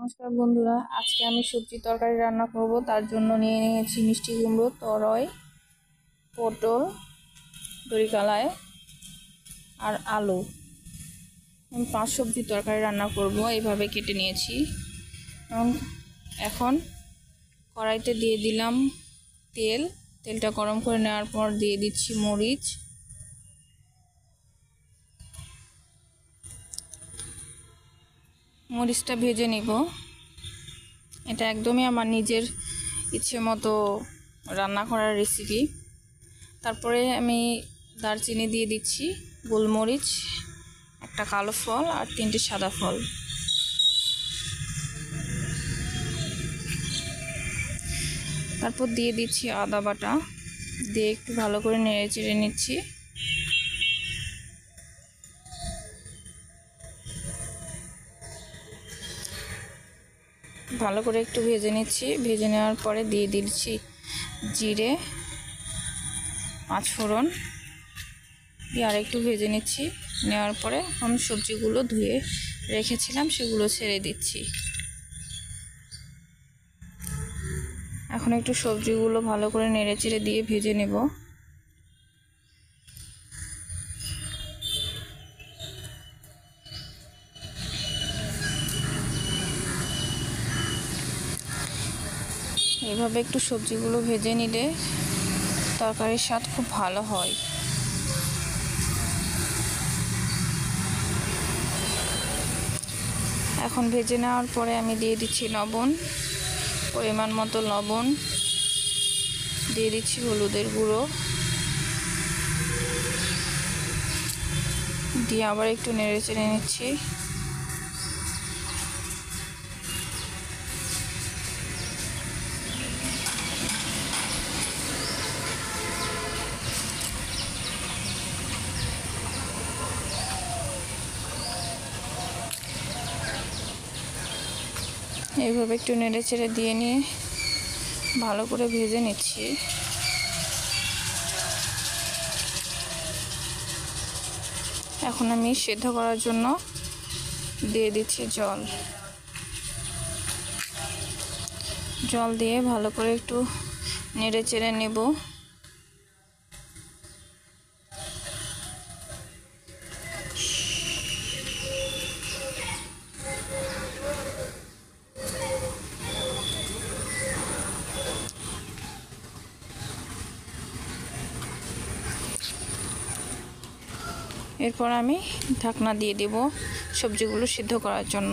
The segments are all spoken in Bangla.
নমস্কার বন্ধুরা, আজকে আমি সবজি তরকারি রান্না করব। তার জন্য নিয়ে নিয়েছি মিষ্টি কুমড়ো, তরয়, পটল, দড়িকালাই আর আলু। আমি 5 সবজি তরকারি রান্না করব, এইভাবে কেটে নিয়েছি। এখন কড়াইতে দিয়ে দিলাম তেলটা গরম করে নেওয়ার পর দিয়ে দিচ্ছি মরিচটা ভেজে নিব। এটা একদমই আমার নিজের ইচ্ছে মতো রান্না করার রেসিপি। তারপরে আমি দারচিনি দিয়ে দিচ্ছি, গোলমরিচ, একটা কালো ফল আর 3টে সাদা ফল। তারপর দিয়ে দিচ্ছি আদা বাটা, দিয়ে একটু ভালো করে নেড়ে চেড়ে নিচ্ছি। ভালো করে একটু ভেজে নিচ্ছি। ভেজে নেওয়ার পরে দিয়ে দিচ্ছি জিরে, 5 ফোড়ন দিয়ে আর একটু ভেজে নিচ্ছি। নেওয়ার পরে আমি সবজিগুলো ধুয়ে রেখেছিলাম সেগুলো ছেড়ে দিচ্ছি। এখন একটু সবজিগুলো ভালো করে নেড়ে চেড়ে দিয়ে ভেজে নেব। এইভাবে একটু সবজিগুলো ভেজে নিলে তরকারির স্বাদ খুব ভালো হয়। এখন ভেজে নেওয়ার পরে আমি দিয়ে দিচ্ছি লবণ, পরিমাণ মতো লবণ, দিয়ে দিচ্ছি হলুদের গুঁড়ো, দিয়ে আবার একটু নেড়ে চেড়ে নিচ্ছি। এইভাবে একটু নেড়ে চেড়ে দিয়ে নিয়ে ভালো করে ভেজে নিচ্ছি। এখন আমি সেদ্ধ করার জন্য দিয়ে দিচ্ছি জল দিয়ে ভালো করে একটু নেড়ে চেড়ে নেব। এরপর আমি ঢাকনা দিয়ে দেব সবজিগুলো সিদ্ধ করার জন্য।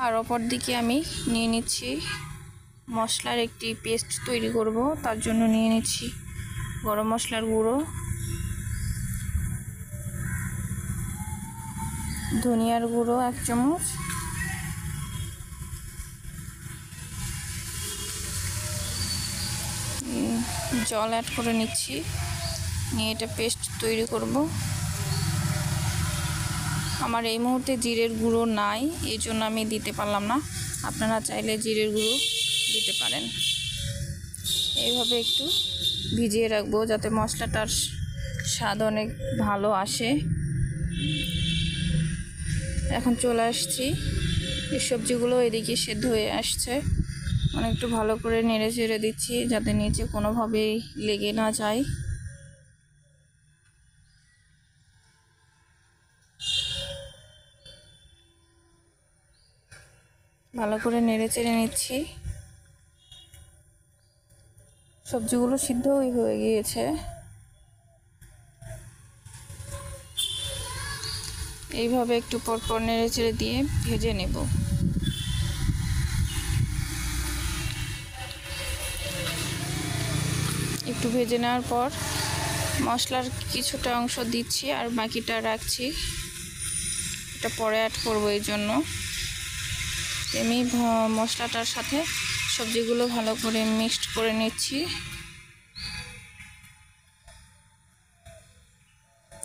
আর অপর দিকে আমি নিয়ে নিচ্ছি মশলার একটি পেস্ট তৈরি করব। তার জন্য নিয়ে নিচ্ছি গরম মশলার গুঁড়ো, ধনিয়ার গুঁড়ো 1 চামচ, জল অ্যাড করে নিচ্ছি, নিয়ে এটা পেস্ট তৈরি করব। আমার এই মুহূর্তে জিরের গুঁড়ো নাই, এই জন্য আমি দিতে পারলাম না। আপনারা চাইলে জিরের গুঁড়ো দিতে পারেন। এইভাবে একটু ভিজিয়ে রাখবো যাতে মশলাটার স্বাদ অনেক ভালো আসে। এখন চলে আসছি, এই সবজিগুলো এদিকে সেদ্ধ হয়ে আসছে। একটু ভালো করে নেড়ে চেড়ে দিচ্ছি যাতে নিচে কোনোভাবেই লেগে না যায়। ভালো করে নেড়ে চেড়ে নিচ্ছি। সবজিগুলো সিদ্ধ হয়ে গিয়েছে। এইভাবে একটু পরপর নেড়ে চেড়ে দিয়ে ভেজে নেব। একটু ভেজে নেওয়ার পর মশলার কিছুটা অংশ দিচ্ছি আর বাকিটা রাখছি, এটা পরে অ্যাড করবো। এই জন্য আমি মশলাটার সাথে সবজিগুলো ভালো করে মিক্সড করে নিচ্ছি,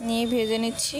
নিয়ে ভেজে নিচ্ছি।